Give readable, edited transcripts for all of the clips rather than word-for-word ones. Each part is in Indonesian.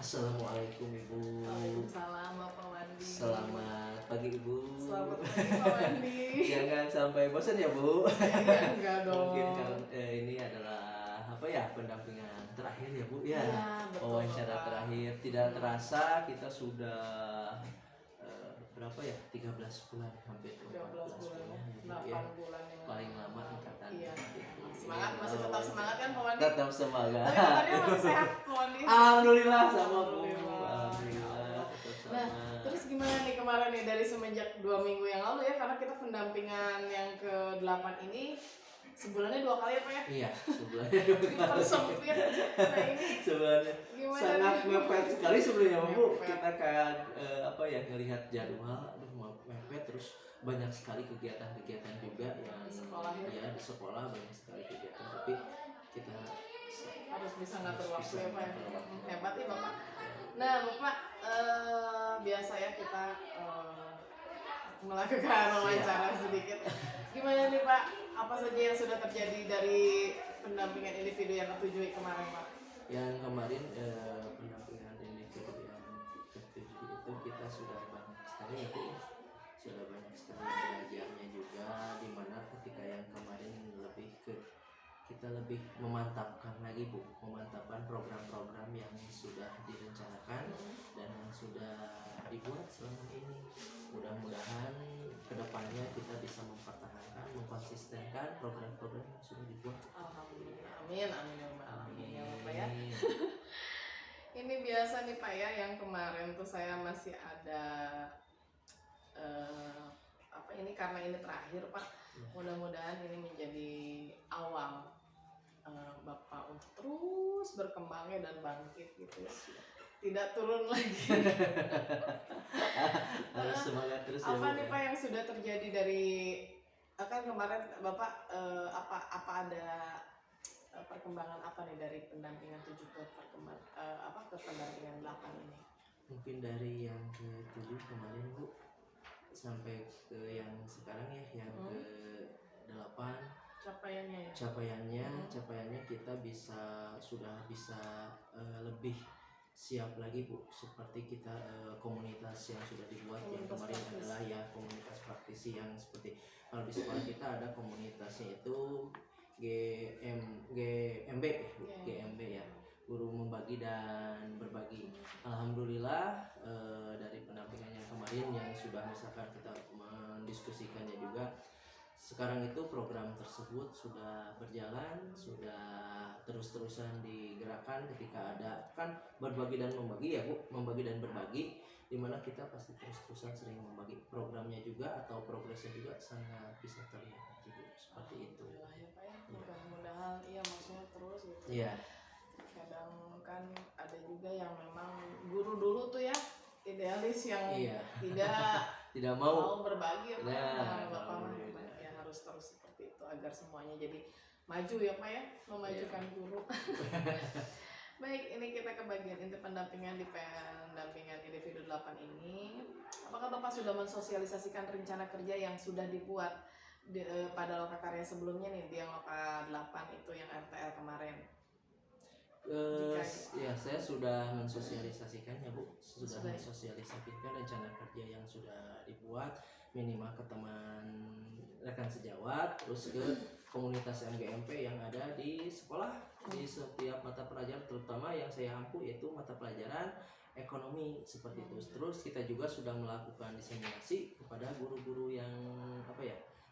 Assalamualaikum Ibu. Waalaikumsalam Bapak Wandi. Selamat pagi Ibu. Selamat pagi Pak Wandi. Jangan sampai bosan ya Bu. Iya enggak dong. Mungkin kan ini adalah apa ya, pendampingan terakhir ya Bu ya. Iya, betul, Wawancara Bapak. terakhir. Tidak terasa kita sudah berapa ya? 13 bulan, hampir 13 14 bulan ya. bulan. 8 bulan yang Paling lama angkatan. Iya. Semangat, masih tetap semangat kan Pak Wandi? Tetap semangat. Tapi kabarnya masih sehat Pak Wandi. Alhamdulillah sama Bu. Alhamdulillah. Alhamdulillah. Tetap Nah, semangat. terus gimana nih kemarin nih dari semenjak 2 minggu yang lalu ya, karena kita pendampingan yang ke-8 ini sebulannya 2 kali ya Pak ya? Iya, sebenarnya dua kali. Dipersempit. Nah ini Sebenarnya gimana sangat nih? mepet sekali sebenarnya Bu. Mepet. Kita kayak apa ya, ngelihat jadwal, aduh mepet, terus banyak sekali kegiatan-kegiatan juga yang Di sekolah ya? Iya, di sekolah banyak sekali kegiatan, tapi kita Harus bisa ngatur Harus waktu bisa ya Pak ya? ngatur waktu. Hebat ya Bapak. Nah Bapak, biasa ya kita melakukan wawancara sedikit. Gimana nih Pak, apa saja yang sudah terjadi dari pendampingan individu yang ke-7 kemarin Pak? yang kemarin pendampingan individu yang ketujuh itu kita sudah banyak sekali ya Bu, sudah banyak sekali belajarnya juga, dimana ketika yang kemarin kita lebih memantapkan lagi Bu, memantapkan program-program yang sudah direncanakan dan yang sudah dibuat selama ini. Mudah-mudahan kedepannya kita bisa mempertahankan, mengkonsistenkan program-program yang sudah dibuat. Alhamdulillah, amin, amin, amin ya Bapak ya. Amin. Ini biasa nih Pak ya, yang kemarin tuh saya masih ada apa ini, karena ini terakhir Pak. Mudah-mudahan ini menjadi awal Bapak untuk terus berkembangnya dan bangkit gitu ya. Tidak turun lagi. Harus semangat terus ya Apa Bu, nih ya. Pak yang sudah terjadi dari kan kemarin Bapak apa ada perkembangan apa nih dari pendampingan 7 ke ke pendampingan 8 ini? Mungkin dari yang ke-7 kemarin Bu sampai ke yang sekarang ya, yang ke-8, Capaiannya ya? capaiannya kita sudah bisa lebih siap lagi Bu, seperti kita komunitas yang sudah dibuat yang Komunitas kemarin praktisi. adalah ya komunitas praktisi, yang seperti kalau di sekolah kita ada komunitasnya itu GMB Bu, GMB ya, guru membagi dan berbagi. Alhamdulillah dari pendampingannya kemarin yang sudah misalkan kita mendiskusikannya juga, sekarang itu program tersebut sudah berjalan, sudah terus-terusan digerakkan. Ketika ada kan berbagi dan membagi ya Bu, membagi dan berbagi, dimana kita pasti terus-terusan sering membagi programnya juga, atau progresnya juga sangat bisa terlihat gitu, seperti itu. Alhamdulillah ya Pak ya. Mudah-mudahan iya maksudnya terus gitu. Iya. Kadang kan ada juga yang memang guru dulu tuh ya, idealis yang Iya. tidak Tidak mau. mau berbagi ya Pak. Nah, Nah, Bapak mah alhamdulillah. hebat ya, harus terus seperti itu agar semuanya jadi maju ya Pak ya, memajukan guru. Baik, ini kita ke bagian inti pendampingan di pendampingan individu 8 ini. Apakah Bapak sudah mensosialisasikan rencana kerja yang sudah dibuat pada Lokakarya sebelumnya nih, di yang Loka 8 itu yang RTL kemarin? Ya, saya sudah mensosialisasikannya Bu, Sudah ya? mensosialisasikan rencana kerja yang sudah dibuat, minimal ke teman rekan sejawat, terus ke komunitas MGMP yang ada di sekolah, di setiap mata pelajaran, terutama yang saya ampu yaitu mata pelajaran ekonomi seperti itu. Terus kita juga sudah melakukan diseminasi kepada guru-guru yang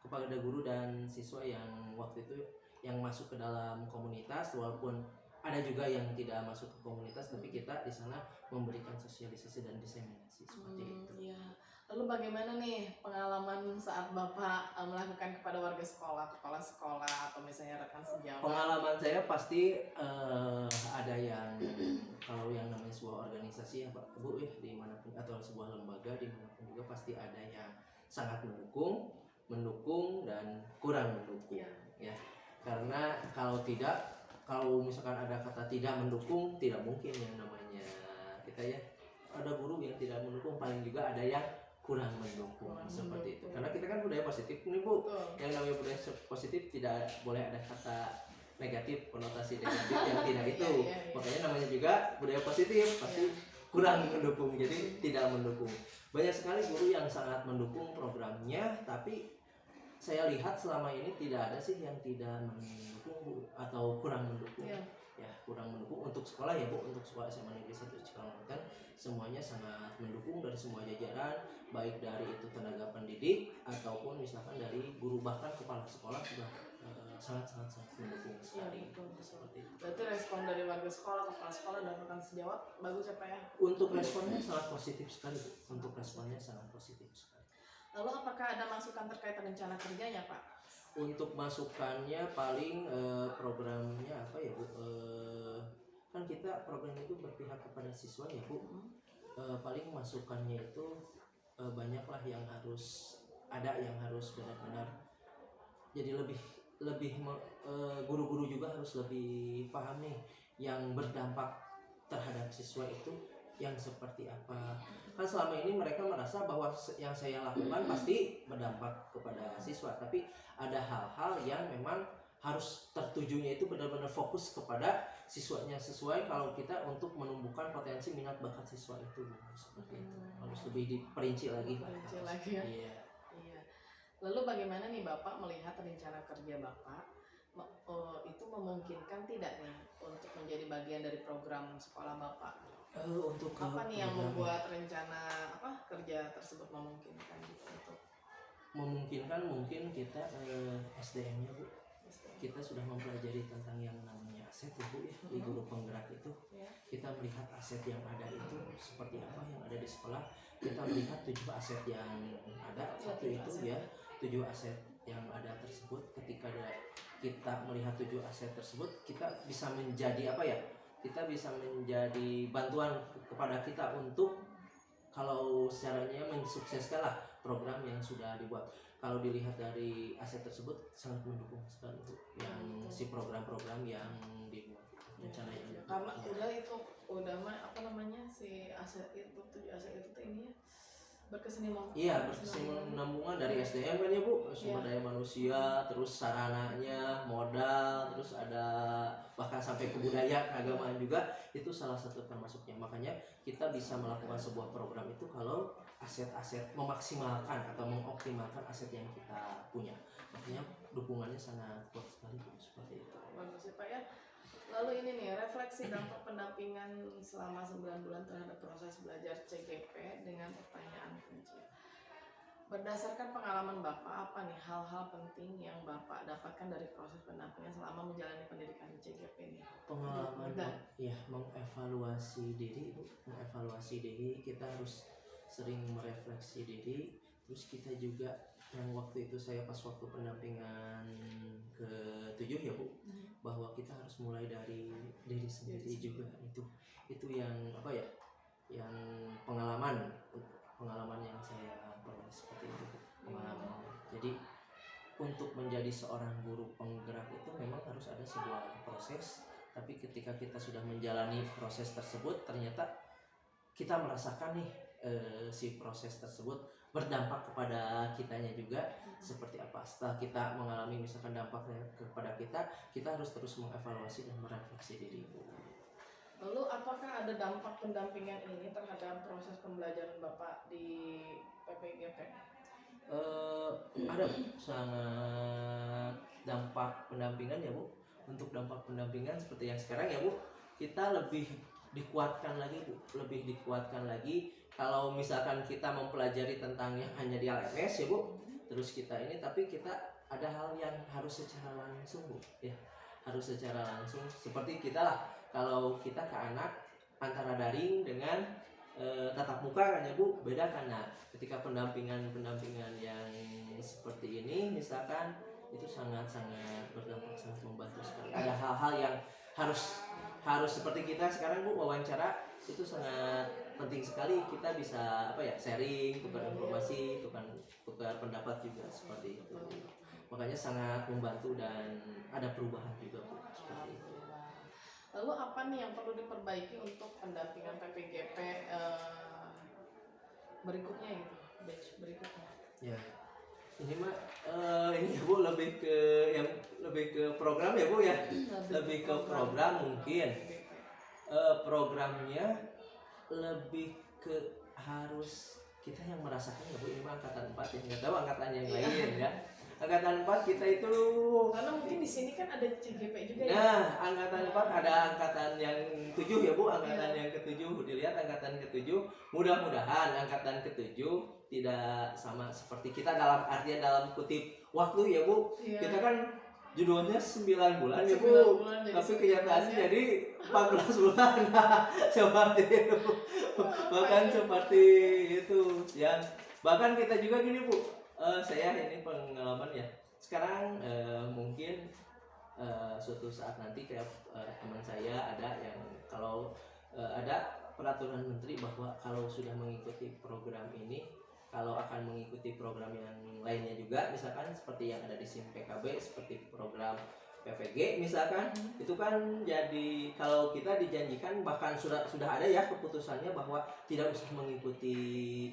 kepada guru dan siswa yang waktu itu yang masuk ke dalam komunitas, walaupun ada juga yang tidak masuk ke komunitas, tapi kita di sana memberikan sosialisasi dan diseminasi seperti itu. Iya. Lalu bagaimana nih pengalaman saat Bapak melakukan kepada warga sekolah, kepala sekolah, atau misalnya rekan sejawat? Pengalaman saya pasti ada yang kalau yang namanya sebuah organisasi ya Pak Bu, dimanapun, atau sebuah lembaga dimanapun juga pasti ada yang sangat mendukung dan kurang mendukung. Ya, karena kalau misalkan ada kata tidak mendukung, tidak mungkin yang namanya kita ya, ada guru yang tidak mendukung, paling juga ada yang kurang mendukung seperti itu. Karena kita kan budaya positif nih Bu. Betul. Yang namanya budaya positif tidak boleh ada kata negatif, konotasi negatif yang tidak itu. Iya. Makanya namanya juga budaya positif, pasti kurang mendukung, jadi tidak mendukung. Banyak sekali guru yang sangat mendukung programnya, tapi saya lihat selama ini tidak ada sih yang tidak mendukung Bu, atau kurang mendukung. Iya. Ya, kurang mendukung untuk sekolah ya Bu, untuk sekolah SMA Negeri 1 Cikalongkan semuanya sangat mendukung dari semua jajaran, baik dari itu tenaga pendidik ataupun misalkan dari guru, bahkan kepala sekolah sudah sangat mendukung sekali. betul. Seperti itu. Berarti respon dari warga sekolah, kepala sekolah dan rekan sejawat bagus ya Pak ya? Untuk responnya sangat positif sekali Bu. Untuk responnya sangat positif sekali. Lalu apakah ada masukan terkait rencana kerjanya Pak? Untuk masukannya paling programnya apa ya Bu? Kan kita program itu berpihak kepada siswa ya Bu. Paling masukannya itu banyaklah yang harus ada, yang harus benar-benar jadi lebih guru-guru juga harus lebih paham nih yang berdampak terhadap siswa itu yang seperti apa. Kan selama ini mereka merasa bahwa yang saya lakukan pasti berdampak kepada siswa, tapi ada hal-hal yang memang harus tertujunya itu benar-benar fokus kepada siswanya, sesuai kalau kita untuk menumbuhkan potensi minat bakat siswa itu seperti itu. Harus lebih diperinci lagi. Diperinci lagi ya. Iya. Iya. Lalu bagaimana nih Bapak melihat rencana kerja Bapak itu memungkinkan tidak nih untuk menjadi bagian dari program sekolah Bapak? Untuk Apa nih yang membuat rencana kerja tersebut memungkinkan gitu untuk memungkinkan, mungkin kita SDM-nya Bu. Kita sudah mempelajari tentang yang namanya aset ya Bu ya, di guru penggerak itu. Ya. Kita melihat aset yang ada itu seperti apa yang ada di sekolah. Kita melihat 7 aset yang ada, satu itu ya 7 aset yang ada tersebut. Ketika kita melihat 7 aset tersebut, kita bisa menjadi apa ya, kita bisa menjadi bantuan kepada kita untuk kalau secaranya mensukseskan lah program yang sudah dibuat. Kalau dilihat dari aset tersebut sangat mendukung sekali Bu yang si program-program yang dibuat, rencana yang dibuat. karena udah itu udah apa namanya si aset itu 7 aset itu tuh ini ya berkesinambungan. Iya, berkesinambungan dari SDM kan ya Bu, sumber daya manusia, terus sarananya, modal, terus ada bahkan sampai kebudayaan, keagamaan juga, itu salah satu termasuknya. Makanya kita bisa melakukan sebuah program itu kalau aset-aset memaksimalkan atau mengoptimalkan aset yang kita punya. Makanya dukungannya sangat kuat sekali Bu, seperti itu. Bagus ya Pak ya. Lalu ini nih, refleksi dampak pendampingan selama 9 bulan terhadap proses belajar CGP dengan pertanyaan kunci. Berdasarkan pengalaman Bapak, apa nih hal-hal penting yang Bapak dapatkan dari proses pendampingan selama menjalani pendidikan CGP ini? Pengalaman ya, mengevaluasi diri Bu, mengevaluasi diri, kita harus sering merefleksi diri. Terus kita juga yang waktu itu saya pas waktu pendampingan ke-7 ya Bu, bahwa kita harus mulai dari diri sendiri juga. Itu yang apa ya, yang pengalaman yang saya peroleh seperti itu Bu, pengalaman. Jadi untuk menjadi seorang guru penggerak itu memang harus ada sebuah proses, tapi ketika kita sudah menjalani proses tersebut ternyata kita merasakan nih si proses tersebut berdampak kepada kitanya juga seperti apa. Setelah kita mengalami misalkan dampaknya kepada kita, kita harus terus mengevaluasi dan merefleksi diri. Lalu apakah ada dampak pendampingan ini terhadap proses pembelajaran Bapak di PPGP? Ada sangat dampak pendampingan ya Bu. Untuk dampak pendampingan seperti yang sekarang ya Bu, kita lebih dikuatkan lagi Bu, lebih dikuatkan lagi. Kalau misalkan kita mempelajari tentang yang hanya di LMS ya Bu, terus kita ini, tapi kita ada hal yang harus secara langsung Bu ya, harus secara langsung. Seperti kita lah, kalau kita ke anak antara daring dengan tatap muka kan ya Bu, beda kan. Nah, ketika pendampingan yang seperti ini misalkan, itu sangat berdampak, sangat membantu sekali. Ada hal-hal yang harus seperti kita sekarang Bu, wawancara itu sangat penting sekali. Kita bisa apa ya, sharing, tukar informasi, tukar pendapat juga seperti itu. Makanya sangat membantu dan ada perubahan juga Bu, seperti itu. Lalu apa nih yang perlu diperbaiki untuk pendampingan PPGP berikutnya gitu, batch berikutnya? Ya, ini mah ini Bu lebih ke yang lebih ke program ya Bu ya, lebih ke program mungkin. Programnya lebih ke harus kita yang merasakan ya Bu, ini mah angkatan 4 ya, nggak tahu angkatan yang lain ya. Angkatan 4 kita itu karena mungkin di sini kan ada CGP juga ya. nah, angkatan 4 ada angkatan yang 7 ya Bu, angkatan yang ke-7 dilihat angkatan ke-7, mudah-mudahan angkatan ke-7 tidak sama seperti kita dalam artian dalam kutip waktu ya Bu. Kita kan judulnya 9 bulan ya Bu, tapi kenyataannya jadi 14 bulan. Seperti itu. Bahkan seperti itu yang bahkan kita juga gini Bu, saya ini pengalaman ya. Sekarang mungkin suatu saat nanti kayak teman saya ada yang kalau ada peraturan menteri bahwa kalau sudah mengikuti program ini, kalau akan mengikuti program yang lainnya juga, misalkan seperti yang ada di SIM PKB, seperti program PPG misalkan, itu kan jadi kalau kita dijanjikan bahkan sudah ada ya keputusannya bahwa tidak usah mengikuti,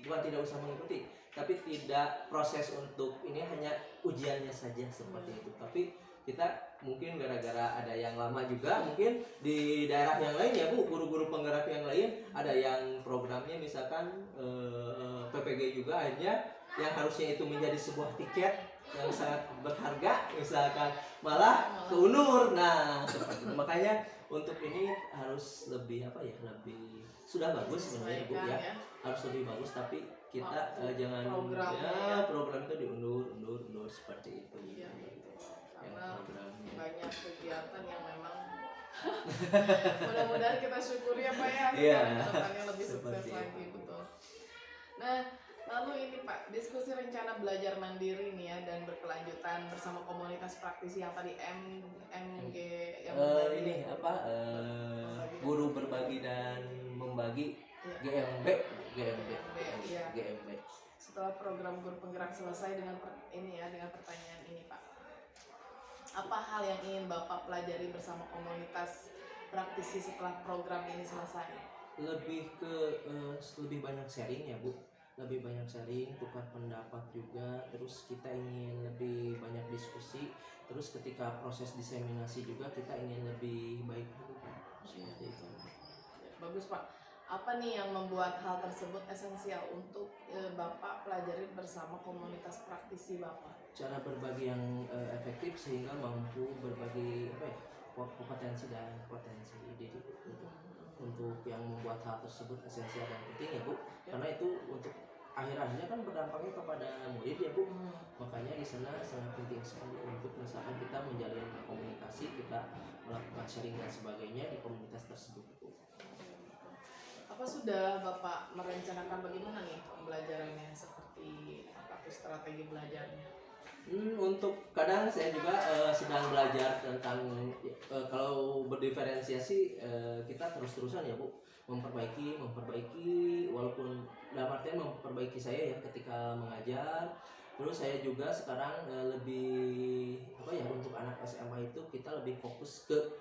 bukan tidak usah mengikuti, tapi tidak proses untuk ini hanya ujiannya saja seperti itu. Tapi kita mungkin gara-gara ada yang lama juga mungkin di daerah yang lain ya Bu, guru-guru penggerak yang lain ada yang programnya misalkan PPG juga aja yang harusnya itu menjadi sebuah tiket yang sangat berharga misalkan malah keunur. Nah seperti itu. Makanya untuk ini harus lebih apa ya, lebih sudah bagus sebenarnya Bu ya, harus lebih bagus, tapi kita jangan program itu diundur seperti itu ya, karena banyak kegiatan yang memang mudah-mudahan kita syukuri ya Pak ya, kedepannya lebih sukses lagi. Betul. Nah lalu ini Pak, diskusi rencana belajar mandiri nih ya dan berkelanjutan bersama komunitas praktisi yang tadi MG yang ini apa guru berbagi dan membagi GMB. Setelah program guru penggerak selesai dengan dengan pertanyaan ini Pak, apa hal yang ingin Bapak pelajari bersama komunitas praktisi setelah program ini selesai? Lebih ke lebih banyak sharing ya Bu, lebih banyak sharing, tukar pendapat juga, terus kita ingin lebih banyak diskusi, terus ketika proses diseminasi juga kita ingin lebih baik dulu seperti itu. Bagus Pak. Apa nih yang membuat hal tersebut esensial untuk Bapak pelajari bersama komunitas praktisi Bapak? Cara berbagi yang efektif sehingga mampu berbagi apa ya, kompetensi dan potensi didik gitu. Untuk yang membuat hal tersebut esensial dan penting ya Bu, karena itu untuk akhir-akhirnya kan berdampaknya kepada murid ya Bu. Makanya di sana sangat penting sekali untuk misalkan kita menjalin komunikasi, kita melakukan sharing dan sebagainya di komunitas tersebut Bu. Apa sudah Bapak merencanakan bagaimana nih pembelajarannya, seperti apa strategi belajarnya? Untuk kadang saya juga sedang belajar tentang kalau berdiferensiasi kita terus-terusan ya Bu, memperbaiki walaupun dalam artian memperbaiki saya ya ketika mengajar. Terus saya juga sekarang lebih apa ya, untuk anak SMA itu kita lebih fokus ke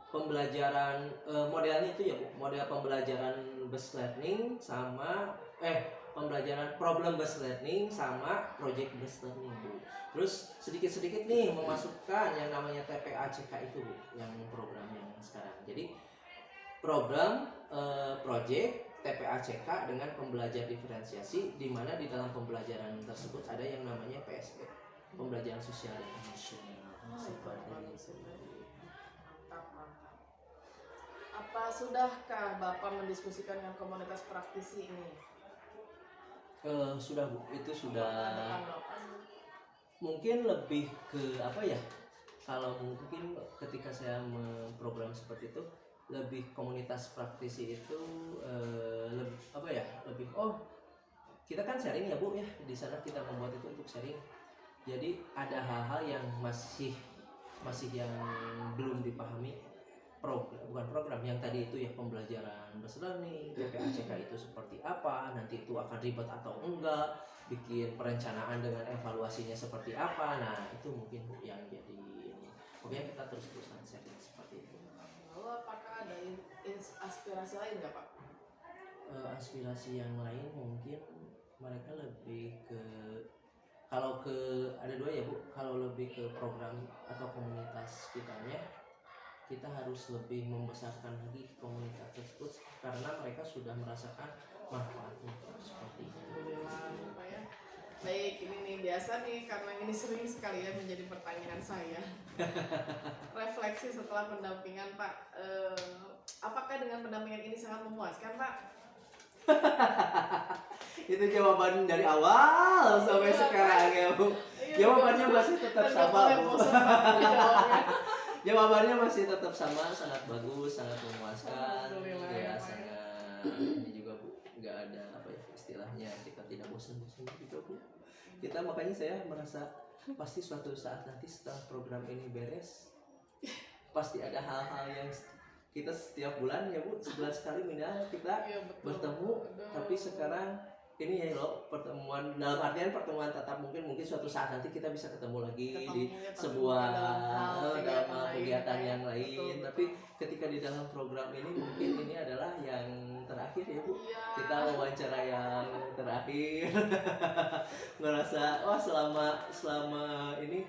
pembelajaran modelnya itu ya Bu, model pembelajaran based learning sama pembelajaran problem based learning sama project based learning Bu. Terus sedikit-sedikit nih memasukkan yang namanya TPACK itu Bu, yang program yang sekarang. Jadi program project TPACK dengan pembelajaran diferensiasi, di mana di dalam pembelajaran tersebut ada yang namanya PSE, pembelajaran sosial dan emosional. Seperti itu. Apa sudahkah Bapak mendiskusikan dengan komunitas praktisi ini? Sudah Bu, itu sudah. Mungkin lebih ke apa ya? Kalau mungkin ketika saya memprogram seperti itu, lebih komunitas praktisi itu lebih apa ya? Lebih kita kan sharing ya Bu ya, di sana kita membuat itu untuk sharing. Jadi ada hal-hal yang masih yang belum dipahami. Bukan program yang tadi itu ya, pembelajaran based learning, TPACK itu seperti apa, nanti itu akan ribet atau enggak, bikin perencanaan dengan evaluasinya seperti apa. Nah itu mungkin yang jadi ini. Pokoknya kita terus-terusan sharing seperti itu. Lalu apakah ada aspirasi lain nggak Pak? Aspirasi yang lain mungkin mereka lebih ke, kalau ada dua ya Bu, kalau lebih ke program atau komunitas kitanya, kita harus lebih membesarkan lagi komunitas tersebut karena mereka sudah merasakan manfaatnya seperti itu. Alhamdulillah Pak ya. Baik, ini nih biasa nih karena ini sering sekali ya menjadi pertanyaan saya. Refleksi setelah pendampingan Pak, apakah dengan pendampingan ini sangat memuaskan Pak? Itu jawaban dari awal sampai Iya, sekarang ya Bu. Iya, Jawabannya masih tetap sama Bu. bosan Pak dijawabnya. Jawabannya masih tetap sama, sangat bagus, sangat memuaskan. Alhamdulillah, Ya, ya, Pak. sangat ini juga Bu, nggak ada apa ya istilahnya, kita tidak bosan-bosan juga Bu. Kita makanya saya merasa pasti suatu saat nanti setelah program ini beres, pasti ada hal-hal yang kita setiap bulan ya Bu, sebulan sekali minimal kita Iya, betul. bertemu. Aduh. Tapi sekarang ini ya loh, pertemuan dalam artian pertemuan tatap mungkin suatu saat nanti kita bisa ketemu lagi di Ketemunya tapi sebuah dalam hal kegiatan lain, yang Pak. lain. Betul, Tapi betul. ketika di dalam program ini mungkin ini adalah yang terakhir ya Bu. Iya. Kita wawancara yang terakhir. Ngerasa wah selama ini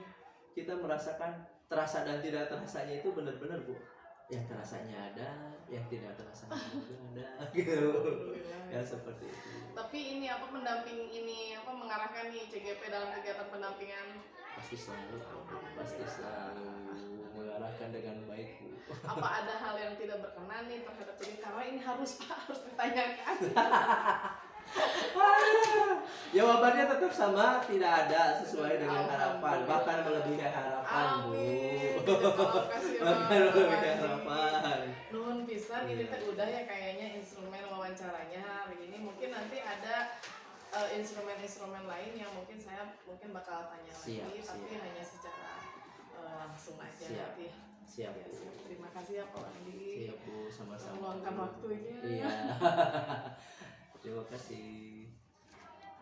kita merasakan terasa dan tidak terasanya itu benar-benar Bu. Yang terasanya ada, yang tidak terasanya juga ada gitu. Alhamdulillah. Ya seperti itu. Tapi ini apa pendamping ini apa mengarahkan nih CGP dalam kegiatan pendampingan? Pasti selalu mengarahkan dengan baik Bu. Apa ada hal yang tidak berkenan nih terhadap ini karena ini harus Pak harus ditanyakan. Jawabannya tetap sama, tidak ada sesuai dengan harapan, bahkan melebihi harapan Bu. Amin. Terima kasih Bahkan melebihi harapan. Nuhun pisan ini Iya. teh udah ya kayaknya instrumen wawancaranya hari ini. Mungkin nanti ada instrumen-instrumen lain yang mungkin saya bakal tanya lagi, Siap, tapi siap. hanya secara langsung aja Siap. nanti. Siap Ya, Bu. siap. Terima kasih ya Pak Wandi. Siap Bu, sama-sama. Meluangkan waktunya. Iya. Terima kasih.